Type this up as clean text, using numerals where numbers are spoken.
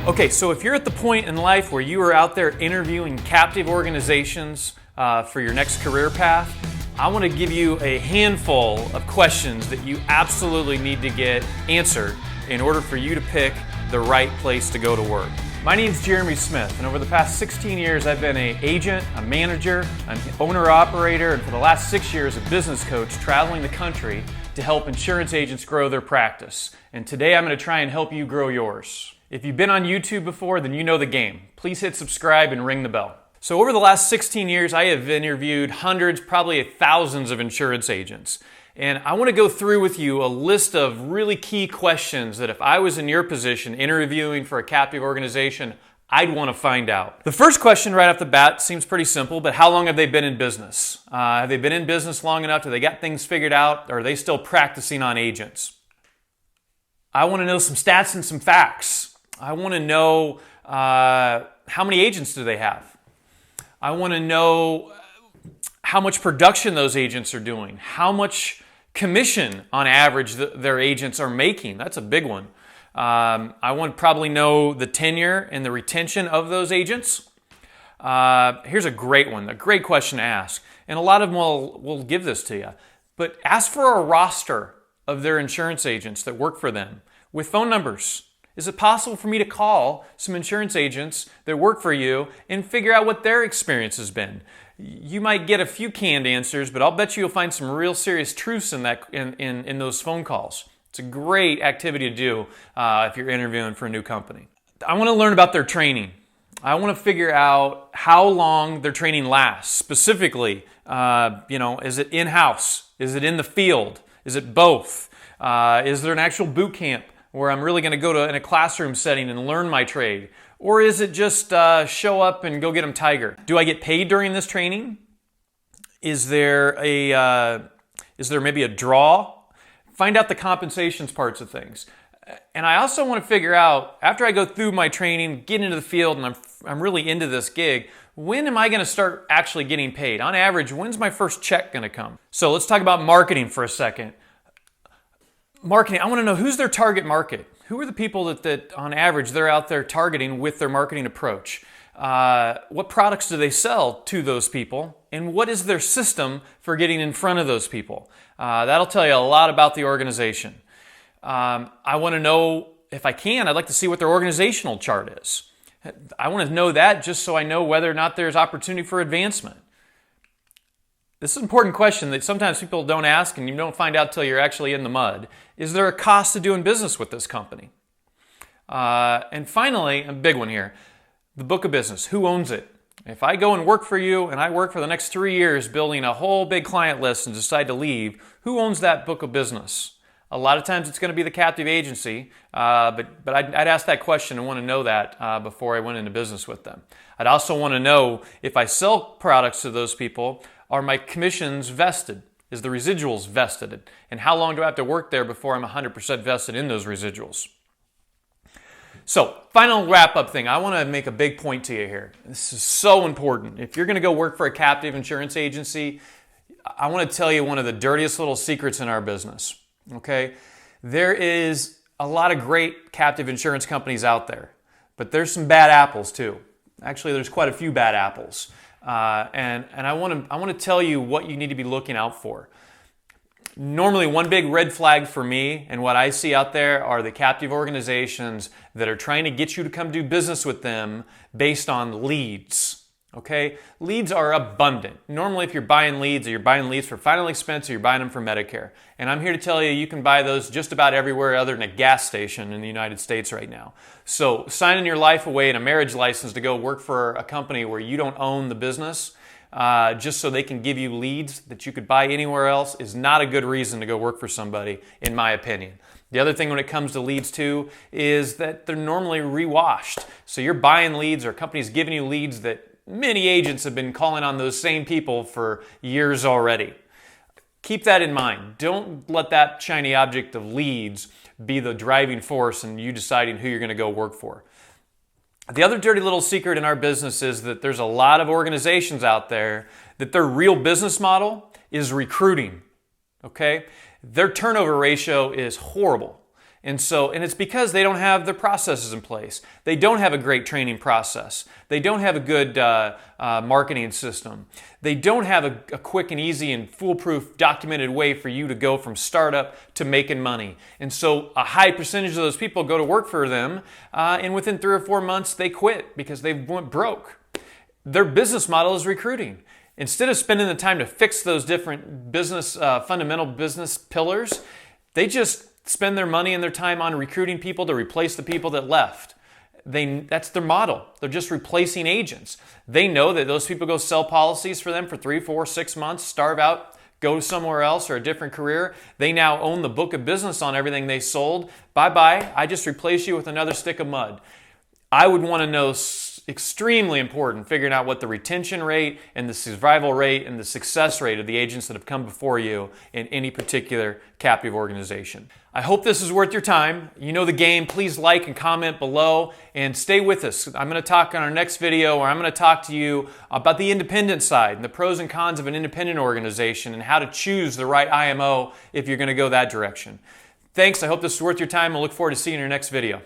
Okay, so if you're at the point in life where you are out there interviewing captive organizations for your next career path, I want to give you a handful of questions that you absolutely need to get answered in order for you to pick the right place to go to work. My name's Jeremy Smith, and over the past 16 years I've been an agent, a manager, an owner-operator, and for the last 6 years a business coach traveling the country to help insurance agents grow their practice. And today I'm going to try and help you grow yours. If you've been on YouTube before, then you know the game. Please hit subscribe and ring the bell. So over the last 16 years, I have interviewed hundreds, probably thousands of insurance agents. And I want to go through with you a list of really key questions that if I was in your position interviewing for a captive organization, I'd want to find out. The first question right off the bat seems pretty simple, but how long have they been in business? Have they been in business long enough? Do they got things figured out? Or are they still practicing on agents? I want to know some stats and some facts. I want to know how many agents do they have? I want to know how much production those agents are doing, how much commission on average their agents are making. That's a big one. I want to probably know the tenure and the retention of those agents. Here's a great one, a great question to ask. And a lot of them will give this to you. But ask for a roster of their insurance agents that work for them with phone numbers. Is it possible for me to call some insurance agents that work for you and figure out what their experience has been? You might get a few canned answers, but I'll bet you'll find some real serious truths in those phone calls. It's a great activity to do if you're interviewing for a new company. I want to learn about their training. I want to figure out how long their training lasts. Specifically, is it in-house? Is it in the field? Is it both? Is there an actual boot camp where I'm really going to go to in a classroom setting and learn my trade? Or is it just show up and go get them tiger? Do I get paid during this training? Is there maybe a draw? Find out the compensations parts of things. And I also want to figure out, after I go through my training, get into the field, and I'm really into this gig, when am I going to start actually getting paid? On average, when's my first check going to come? So let's talk about marketing for a second. Marketing, I want to know who's their target market. Who are the people that on average they're out there targeting with their marketing approach? What products do they sell to those people? And what is their system for getting in front of those people? That'll tell you a lot about the organization. I want to know, if I can, I'd like to see what their organizational chart is. I want to know that just so I know whether or not there's opportunity for advancement. This is an important question that sometimes people don't ask and you don't find out till you're actually in the mud. Is there a cost to doing business with this company? And finally, a big one here, the book of business. Who owns it? If I go and work for you and I work for the next 3 years building a whole big client list and decide to leave, who owns that book of business? A lot of times it's going to be the captive agency, but I'd ask that question and want to know that before I went into business with them. I'd also want to know, if I sell products to those people, are my commissions vested? Is the residuals vested? And how long do I have to work there before I'm 100% vested in those residuals? So, final wrap-up thing. I want to make a big point to you here. This is so important. If you're going to go work for a captive insurance agency, I want to tell you one of the dirtiest little secrets in our business. Okay? There is a lot of great captive insurance companies out there, but there's some bad apples too. Actually, there's quite a few bad apples. And I want to tell you what you need to be looking out for. Normally, one big red flag for me and what I see out there are the captive organizations that are trying to get you to come do business with them based on leads. Okay? Leads are abundant. Normally, if you're buying leads, or you're buying leads for final expense, or you're buying them for Medicare. And I'm here to tell you, you can buy those just about everywhere other than a gas station in the United States right now. So signing your life away in a marriage license to go work for a company where you don't own the business, just so they can give you leads that you could buy anywhere else, is not a good reason to go work for somebody, in my opinion. The other thing when it comes to leads too is that they're normally rewashed. So you're buying leads, or companies giving you leads that many agents have been calling on those same people for years already. Keep that in mind. Don't let that shiny object of leads be the driving force in you deciding who you're going to go work for. The other dirty little secret in our business is that there's a lot of organizations out there that their real business model is recruiting. Okay? Their turnover ratio is horrible. And it's because they don't have the processes in place. They don't have a great training process. They don't have a good marketing system. They don't have a quick and easy and foolproof documented way for you to go from startup to making money. And so a high percentage of those people go to work for them, and within 3 or 4 months they quit because they went broke. Their business model is recruiting. Instead of spending the time to fix those different fundamental business pillars, they just spend their money and their time on recruiting people to replace the people that left. That's their model. They're just replacing agents. They know that those people go sell policies for them for 3, 4, 6 months, starve out, go somewhere else or a different career. They now own the book of business on everything they sold. Bye-bye, I just replace you with another stick of mud. I would want to know, extremely important, figuring out what the retention rate and the survival rate and the success rate of the agents that have come before you in any particular captive organization. I hope this is worth your time. You know the game. Please like and comment below and stay with us. I'm going to talk on our next video, or I'm going to talk to you about the independent side and the pros and cons of an independent organization and how to choose the right IMO if you're going to go that direction. Thanks. I hope this is worth your time. I look forward to seeing you in your next video.